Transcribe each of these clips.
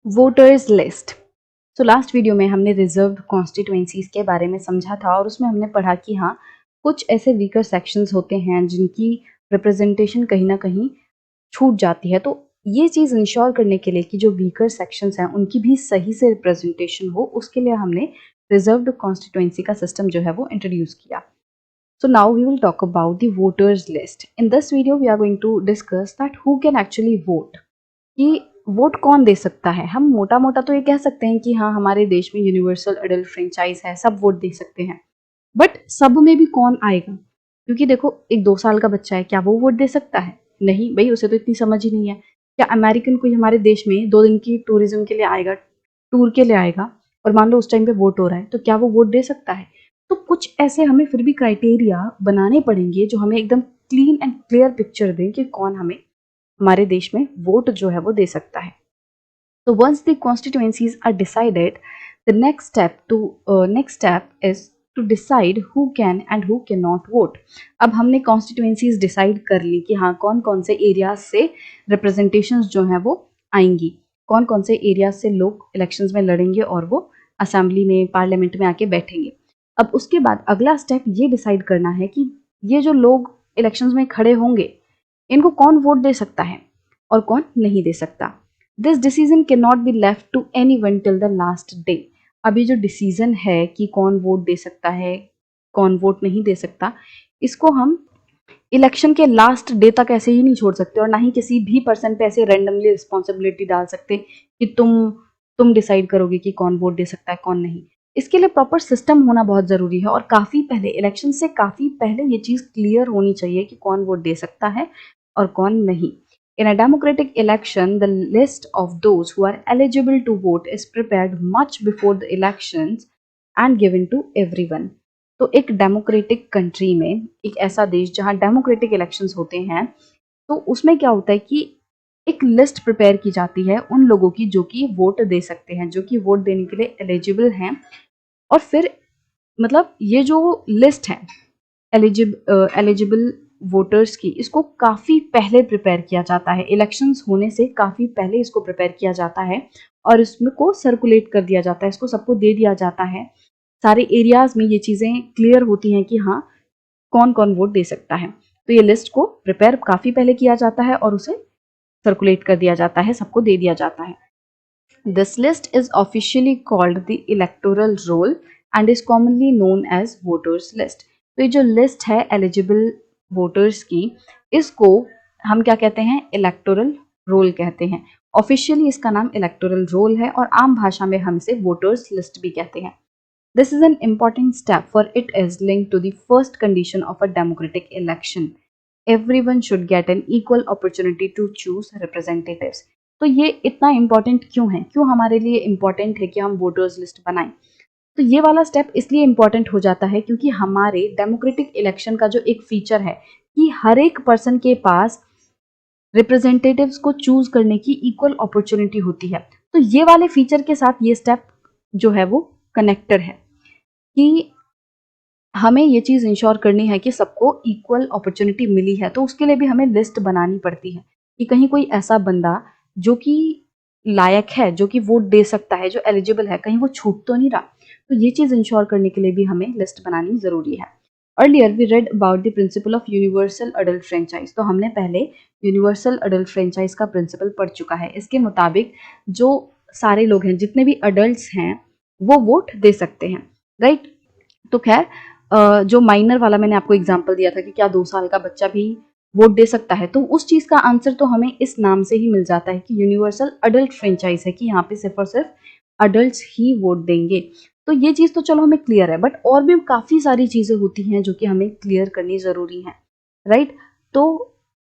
Voters list. तो last video में हमने रिजर्व्ड कॉन्स्टिट्यूएंसीज के बारे में समझा था और उसमें हमने पढ़ा कि हाँ, कुछ ऐसे वीकर सेक्शंस होते हैं जिनकी रिप्रेजेंटेशन कहीं ना कहीं छूट जाती है। तो ये चीज़ इंश्योर करने के लिए कि जो वीकर सेक्शंस हैं उनकी भी सही से रिप्रेजेंटेशन हो, उसके लिए हमने रिजर्व्ड कॉन्स्टिट्यूएंसी का सिस्टम जो है वो इंट्रोड्यूस किया। So now we will talk about the voters list. In this video we are going to discuss that who can actually vote. कि वोट कौन दे सकता है। हम मोटा मोटा तो ये कह सकते हैं कि हाँ, हमारे देश में यूनिवर्सल अडल्ट फ्रेंचाइज है, सब वोट दे सकते हैं, बट सब में भी कौन आएगा? क्योंकि देखो, एक 2 साल का बच्चा है, क्या वो वोट दे सकता है? नहीं भाई, उसे तो इतनी समझ ही नहीं है। क्या अमेरिकन कोई हमारे देश में 2 दिन की टूरिज्म के लिए आएगा, टूर के लिए आएगा, और मान लो उस टाइम पे वोट हो रहा है, तो क्या वो वोट दे सकता है? तो कुछ ऐसे हमें फिर भी क्राइटेरिया बनाने पड़ेंगे जो हमें एकदम क्लीन एंड क्लियर पिक्चर दें कि कौन हमें हमारे देश में वोट जो है वो दे सकता है। तो once the constituencies are decided, the next step is to decide who can and who cannot vote. अब हमने कॉन्स्टिट्यूएंसीज डिसाइड कर ली कि हाँ, कौन कौन से एरियाज से रिप्रेजेंटेशंस जो हैं वो आएंगी, कौन कौन से एरियाज से लोग इलेक्शंस में लड़ेंगे और वो असेंबली में, पार्लियामेंट में आके बैठेंगे। अब उसके बाद अगला स्टेप ये डिसाइड करना है कि ये जो लोग इलेक्शंस में खड़े होंगे, इनको कौन वोट दे सकता है और कौन नहीं दे सकता। This decision can not be left to anyone till the last day. अब ये जो डिसीजन है कि कौन वोट दे सकता है, कौन वोट नहीं दे सकता, इसको हम इलेक्शन के लास्ट डे तक ऐसे ही नहीं छोड़ सकते, और ना ही किसी भी पर्सन पे ऐसे रैंडमली रिस्पॉन्सिबिलिटी डाल सकते कि तुम डिसाइड करोगे कि कौन वोट दे सकता है, कौन नहीं। इसके लिए प्रॉपर सिस्टम होना बहुत ज़रूरी है, और काफ़ी पहले, इलेक्शन से काफ़ी पहले ये चीज़ क्लियर होनी चाहिए कि कौन वोट दे सकता है और कौन नहीं। In a democratic election, the list of those who are eligible to vote is prepared much before the elections and given to everyone. तो एक डेमोक्रेटिक कंट्री में, एक ऐसा देश जहां डेमोक्रेटिक इलेक्शंस होते हैं, तो उसमें क्या होता है कि एक लिस्ट प्रिपेयर की जाती है उन लोगों की जो कि वोट दे सकते हैं, जो कि वोट देने के लिए एलिजिबल हैं। और फिर मतलब ये जो लिस्ट है एलिजिबल वोटर्स की, इसको काफ़ी पहले प्रिपेयर किया जाता है, इलेक्शंस होने से काफ़ी पहले इसको प्रिपेयर किया जाता है, और इसमें को सर्कुलेट कर दिया जाता है, इसको सबको दे दिया जाता है। सारे एरियाज में ये चीज़ें क्लियर होती हैं कि हाँ, कौन कौन वोट दे सकता है। तो ये लिस्ट को प्रिपेयर काफ़ी पहले किया जाता है और उसे सर्कुलेट कर दिया जाता है, सबको दे दिया जाता है। This list is officially called the electoral roll and is commonly known as voters list. तो ये जो लिस्ट है एलिजिबल वोटर्स की, इसको हम क्या कहते हैं? इलेक्टोरल रोल कहते हैं। ऑफिशियली इसका नाम इलेक्टोरल रोल है, और आम भाषा में हम इसे वोटर्स लिस्ट भी कहते हैं। This is an important step for it is linked to the first condition of a democratic election. Everyone should get an equal opportunity to choose representatives. तो ये इतना इम्पोर्टेंट क्यों है? क्यों हमारे लिए इम्पोर्टेंट है कि हम वोटर्स लिस्ट बनाएं? तो ये वाला स्टेप इसलिए इम्पोर्टेंट हो जाता है क्योंकि हमारे डेमोक्रेटिक इलेक्शन का जो एक फीचर है कि हर एक पर्सन के पास रिप्रेजेंटेटिव्स को चूज करने की इक्वल अपॉर्चुनिटी होती है। तो ये वाले फीचर के साथ ये स्टेप जो है वो कनेक्टेड है कि हमें ये चीज़ इंश्योर करनी है कि सबको इक्वल अपॉर्चुनिटी मिली है। तो उसके लिए भी हमें लिस्ट बनानी पड़ती है कि कहीं कोई ऐसा बंदा जो कि लायक है, जो कि वोट दे सकता है, जो एलिजिबल है, कहीं वो छूट तो नहीं रहा। तो ये चीज़ इंश्योर करने के लिए भी हमें लिस्ट बनानी ज़रूरी है। Earlier we read about the principle of universal adult franchise. तो हमने पहले यूनिवर्सल अडल्ट फ्रेंचाइज का प्रिंसिपल पढ़ चुका है। इसके मुताबिक जो सारे लोग हैं, जितने भी अडल्ट हैं, वो वोट दे सकते हैं, राइट। तो खैर, जो माइनर वाला मैंने आपको एग्जांपल दिया था कि क्या 2 साल का बच्चा भी वोट दे सकता है, तो उस चीज़ का आंसर तो हमें इस नाम से ही मिल जाता है कि यूनिवर्सल अडल्ट फ्रेंचाइज है, कि यहाँ पे सिर्फ और सिर्फ अडल्ट ही वोट देंगे। तो ये चीज़ तो चलो हमें क्लियर है, बट और भी काफ़ी सारी चीज़ें होती हैं जो कि हमें क्लियर करनी ज़रूरी है, राइट। तो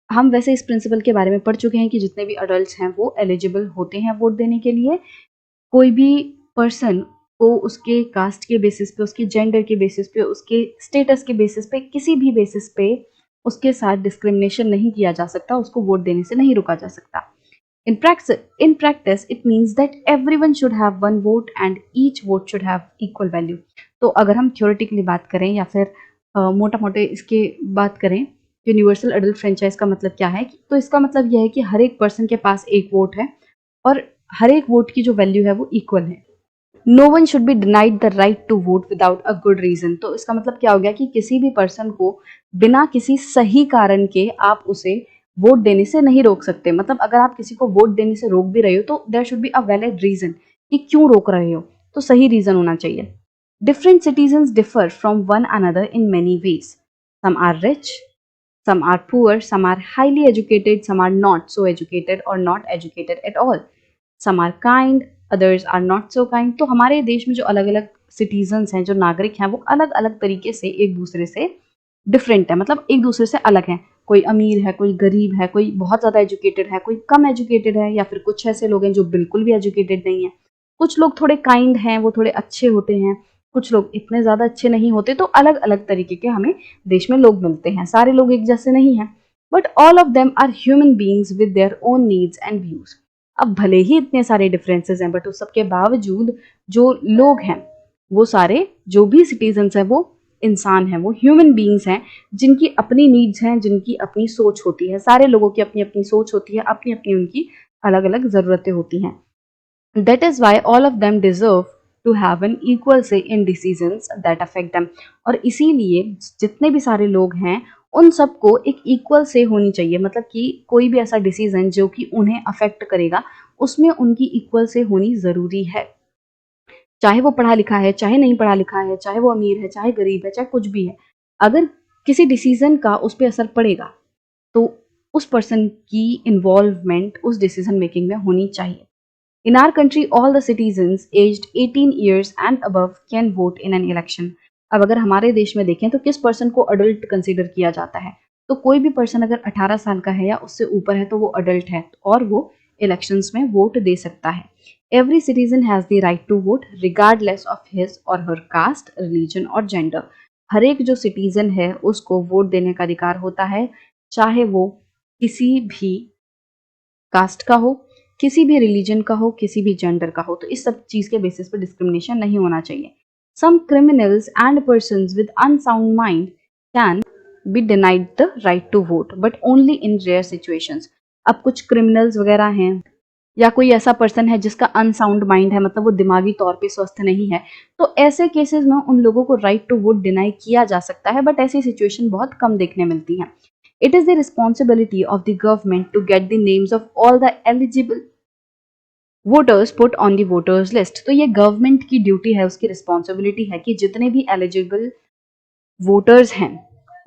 हम वैसे इस प्रिंसिपल के बारे में पढ़ चुके हैं कि जितने भी अडल्ट हैं वो एलिजिबल होते हैं वोट देने के लिए। कोई भी पर्सन को उसके कास्ट के बेसिस पे, उसके जेंडर के बेसिस पे, उसके स्टेटस के बेसिस पे, किसी भी बेसिस पे उसके साथ डिस्क्रिमिनेशन नहीं किया जा सकता, उसको वोट देने से नहीं रोका जा सकता। In practice, it means that everyone should have one vote and each vote should have equal value. तो अगर हम थियोरेटिकली बात करें या फिर मोटा मोटे इसके बात करें, यूनिवर्सल अडल्ट फ्रेंचाइज का मतलब क्या है? तो इसका मतलब यह है कि हर एक पर्सन के पास एक वोट है, और हर एक वोट की जो वैल्यू है वो इक्वल है। No one should be denied the right to vote without a good reason. तो इसका मतलब क्या हो गया कि किसी भी पर्सन को बिना किसी सही कारण के आप उसे वोट देने से नहीं रोक सकते। मतलब अगर आप किसी को वोट देने से रोक भी रहे हो तो there should be a valid reason कि क्यों रोक रहे हो, तो सही रीजन होना चाहिए। Different citizens differ from one another in many ways. Some are rich, some are poor, some are highly educated, some are not so educated or not educated at all. Some are kind, others are not so kind. तो हमारे देश में जो अलग अलग citizens हैं, जो नागरिक हैं, वो अलग अलग तरीके से एक दूसरे से डिफरेंट है, मतलब एक दूसरे से अलग है। कोई अमीर है, कोई गरीब है, कोई बहुत ज़्यादा एजुकेटेड है, कोई कम एजुकेटेड है, या फिर कुछ ऐसे लोग हैं जो बिल्कुल भी एजुकेटेड नहीं है। कुछ लोग थोड़े काइंड हैं, वो थोड़े अच्छे होते हैं, कुछ लोग इतने ज़्यादा अच्छे नहीं होते। तो अलग अलग तरीके के हमें देश में लोग मिलते हैं, सारे लोग एक जैसे नहीं हैं। But all of them are human beings with their own needs and views. अब भले ही इतने सारे डिफरेंसेस हैं, बट उस सबके बावजूद जो लोग हैं, वो सारे जो भी सिटीजन्स हैं, वो इंसान हैं, वो ह्यूमन बींग्स हैं, जिनकी अपनी नीड्स हैं, जिनकी अपनी सोच होती है। सारे लोगों की अपनी अपनी सोच होती है, अपनी अपनी उनकी अलग अलग ज़रूरतें होती हैं। That is why all of them deserve to have an equal say in decisions that affect them. और इसीलिए जितने भी सारे लोग हैं, उन सबको एक इक्वल से होनी चाहिए। मतलब कि कोई भी ऐसा डिसीजन जो कि उन्हें अफेक्ट करेगा, उसमें उनकी इक्वल से होनी ज़रूरी है। चाहे वो पढ़ा लिखा है, चाहे नहीं पढ़ा लिखा है, चाहे वो अमीर है, चाहे गरीब है, चाहे कुछ भी है। अगर किसी डिसीजन का उस पर असर पड़ेगा, तो उस पर्सन की इन्वॉल्वमेंट उस डिसीजन मेकिंग में होनी चाहिए। In our country, all the citizens aged 18 years and above can vote in an election. अब अगर हमारे देश में देखें तो किस पर्सन को अडल्ट कंसीडर किया जाता है? तो कोई भी पर्सन अगर 18 साल का है या उससे ऊपर है तो वो अडल्ट है और वो इलेक्शंस में वोट दे सकता है। Every citizen has the right to vote regardless of his और हर कास्ट, रिलीजन और जेंडर। हर एक जो सिटीजन है उसको वोट देने का अधिकार होता है, चाहे वो किसी भी कास्ट का हो, किसी भी रिलीजन का हो, किसी भी जेंडर का हो। तो इस सब चीज़ के बेसिस पर डिस्क्रिमिनेशन नहीं होना चाहिए। Some criminals and persons with unsound mind can be denied the right to vote but only in rare situations. अब कुछ क्रिमिनल्स वगैरह हैं या कोई ऐसा पर्सन है जिसका अनसाउंड माइंड है, मतलब वो दिमागी तौर पे स्वस्थ नहीं है, तो ऐसे केसेस में उन लोगों को राइट टू वोट डिनाई किया जा सकता है। बट ऐसी सिचुएशन बहुत कम देखने मिलती हैं। It is the responsibility of the government to get the names of all the eligible voters put on the voters list. तो ये गवर्नमेंट की ड्यूटी है, उसकी रिस्पॉन्सिबिलिटी है कि जितने भी एलिजिबल वोटर्स हैं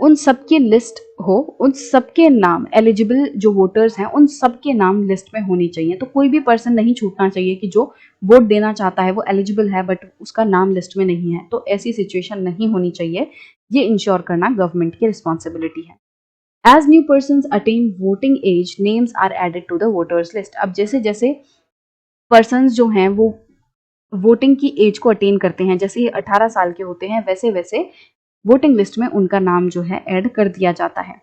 उन सबकी लिस्ट हो, उन सबके नाम, एलिजिबल जो वोटर्स हैं उन सबके नाम लिस्ट में होनी चाहिए। तो कोई भी पर्सन नहीं छूटना चाहिए कि जो वोट देना चाहता है वो एलिजिबल है बट उसका नाम लिस्ट में नहीं है। तो ऐसी सिचुएशन नहीं होनी चाहिए। ये इंश्योर करना गवर्नमेंट की रिस्पॉन्सिबिलिटी है। As new persons attain voting age, names are added to the voters list. अब जैसे जैसे पर्सन्स जो हैं वो वोटिंग की एज को अटेन करते हैं, जैसे ही 18 साल के होते हैं, वैसे वैसे वोटिंग लिस्ट में उनका नाम जो है ऐड कर दिया जाता है।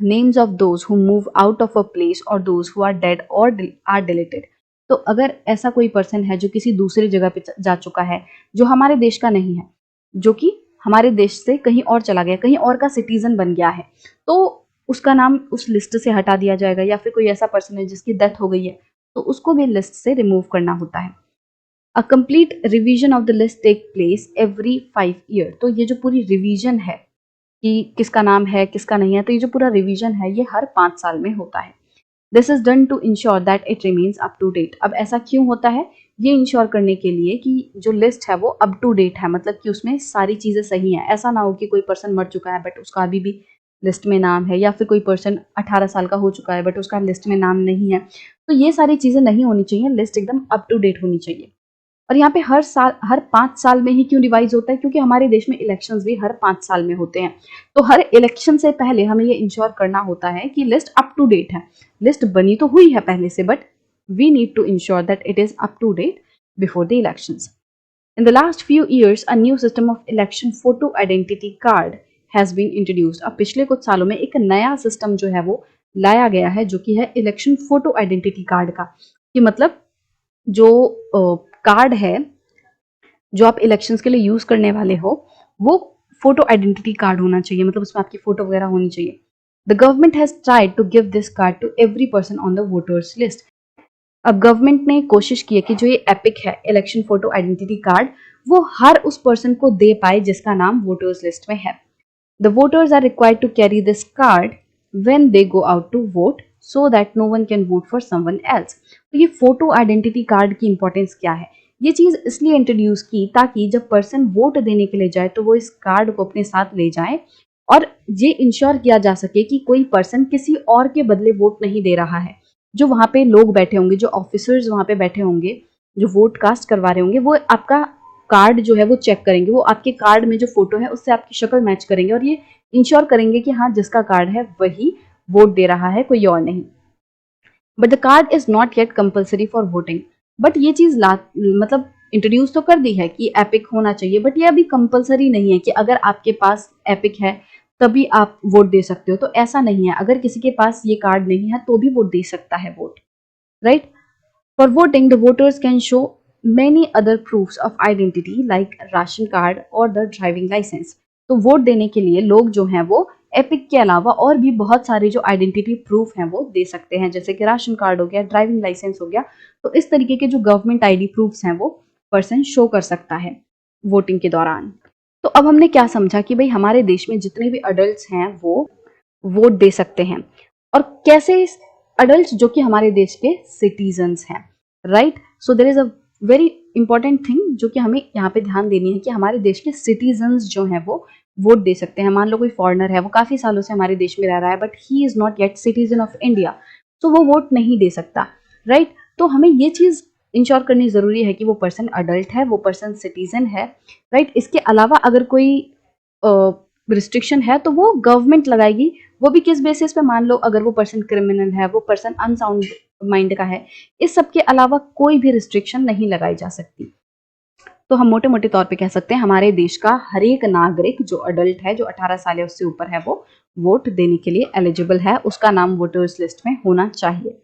Names of those who move out of a place और दोज हु आर डेड और आर डिलीटेड। तो अगर ऐसा कोई पर्सन है जो किसी दूसरी जगह पे जा चुका है, जो हमारे देश का नहीं है, जो कि हमारे देश से कहीं और चला गया, कहीं और का सिटीजन बन गया है, तो उसका नाम उस लिस्ट से हटा दिया जाएगा। या फिर कोई ऐसा पर्सन है जिसकी डेथ हो गई है, तो उसको भी लिस्ट से रिमूव करना होता है। A complete revision of the list take place every 5 year. तो ये जो पूरी रिवीजन है कि किसका नाम है, किसका नहीं है, तो ये जो पूरा रिवीजन है ये हर 5 साल में होता है। This is done to ensure that it remains up to date. अब ऐसा क्यों होता है? ये इंश्योर करने के लिए कि जो लिस्ट है वो अप टू डेट है, मतलब कि उसमें सारी चीज़ें सही हैं। ऐसा ना हो कि कोई पर्सन मर चुका है बट उसका अभी भी लिस्ट में नाम है, या फिर कोई पर्सन 18 साल का हो चुका है बट उसका लिस्ट में नाम नहीं है। तो ये सारी चीज़ें नहीं होनी चाहिए, लिस्ट एकदम अप टू डेट होनी चाहिए। और यहाँ पे हर साल, हर 5 साल में ही क्यों रिवाइज होता है? क्योंकि हमारे देश में इलेक्शंस भी हर 5 साल में होते हैं। तो हर इलेक्शन से पहले हमें ये इंश्योर करना होता है कि लिस्ट अप टू डेट है। लिस्ट बनी तो हुई है पहले से, but we need to ensure that it is up to date before the elections. In the last few years a new system of election photo identity card has been introduced. अब पिछले कुछ सालों में एक नया सिस्टम जो है वो लाया गया है, जो कि है इलेक्शन फोटो आइडेंटिटी कार्ड का। कि मतलब जो कार्ड है जो आप इलेक्शंस के लिए यूज करने वाले हो, वो फोटो आइडेंटिटी कार्ड होना चाहिए, मतलब उसमें आपकी फोटो वगैरह होनी चाहिए। The government has tried to give this card to every person on the voters list. अब गवर्नमेंट ने कोशिश की है कि जो ये एपिक है इलेक्शन फोटो आइडेंटिटी कार्ड, वो हर उस पर्सन को दे पाए जिसका नाम वोटर्स लिस्ट में है। The voters are required to carry this card when they go out to vote so that no one can vote for someone else. तो ये फोटो आइडेंटिटी कार्ड की इंपॉर्टेंस क्या है? ये चीज इसलिए इंट्रोड्यूस की ताकि जब पर्सन वोट देने के लिए जाए तो वो इस कार्ड को अपने साथ ले जाए और ये इंश्योर किया जा सके कि कोई पर्सन किसी और के बदले वोट नहीं दे रहा है। जो वहां पे लोग बैठे होंगे, जो ऑफिसर्स वहां पे बैठे होंगे, जो वोट कास्ट करवा रहे होंगे, वो आपका कार्ड जो है वो चेक करेंगे, वो आपके कार्ड में जो फोटो है उससे आपकी शक्ल मैच करेंगे और ये इंश्योर करेंगे कि हाँ जिसका कार्ड है वही वोट दे रहा है, कोई और नहीं। But the card is not yet compulsory for voting. But ये चीज मतलब इंट्रोड्यूस तो कर दी है कि एपिक होना चाहिए, बट ये अभी कंपल्सरी नहीं है कि अगर आपके पास एपिक है तभी आप वोट दे सकते हो। तो ऐसा नहीं है, अगर किसी के पास ये कार्ड नहीं है तो भी वोट दे सकता है vote, right. For voting, the voters can show many other proofs of identity like ration card और the driving license। तो वोट देने के लिए लोग जो हैं वो एपिक के अलावा और भी बहुत सारे जो आइडेंटिटी प्रूफ हैं वो दे सकते हैं, जैसे कि राशन कार्ड हो गया, ड्राइविंग लाइसेंस हो गया। तो इस तरीके के जो गवर्नमेंट आईडी प्रूफ्स हैं वो पर्सन शो कर सकता है वोटिंग के दौरान। तो अब हमने क्या समझा कि भाई हमारे देश में जितने भी अडल्ट हैं वो वोट दे सकते हैं, और कैसे अडल्ट जो कि हमारे देश के सिटीजन्स हैं, right. So there is a very important thing जो कि हमें यहाँ पे ध्यान देनी है कि हमारे देश के सिटीजन्स जो हैं वो वोट दे सकते हैं। मान लो कोई फॉरेनर है, वो काफी सालों से हमारे देश में रह रहा है but he is not yet citizen of India, तो वो वोट नहीं दे सकता, राइट। तो हमें ये चीज इंश्योर करनी जरूरी है कि वो पर्सन अडल्ट है, वो पर्सन सिटीजन है, राइट। इसके अलावा अगर कोई रिस्ट्रिक्शन है तो वो गवर्नमेंट लगाएगी, वो भी किस बेसिस पे? मान लो अगर वो पर्सन क्रिमिनल है, वो पर्सन अनसाउंड माइंड का है, इस सब के अलावा कोई भी रिस्ट्रिक्शन नहीं लगाई जा सकती। तो हम मोटे मोटे तौर पे कह सकते हैं हमारे देश का हर एक नागरिक जो अडल्ट है, जो 18 साल या उससे ऊपर है, वो वोट देने के लिए एलिजिबल है, उसका नाम वोटर्स लिस्ट में होना चाहिए।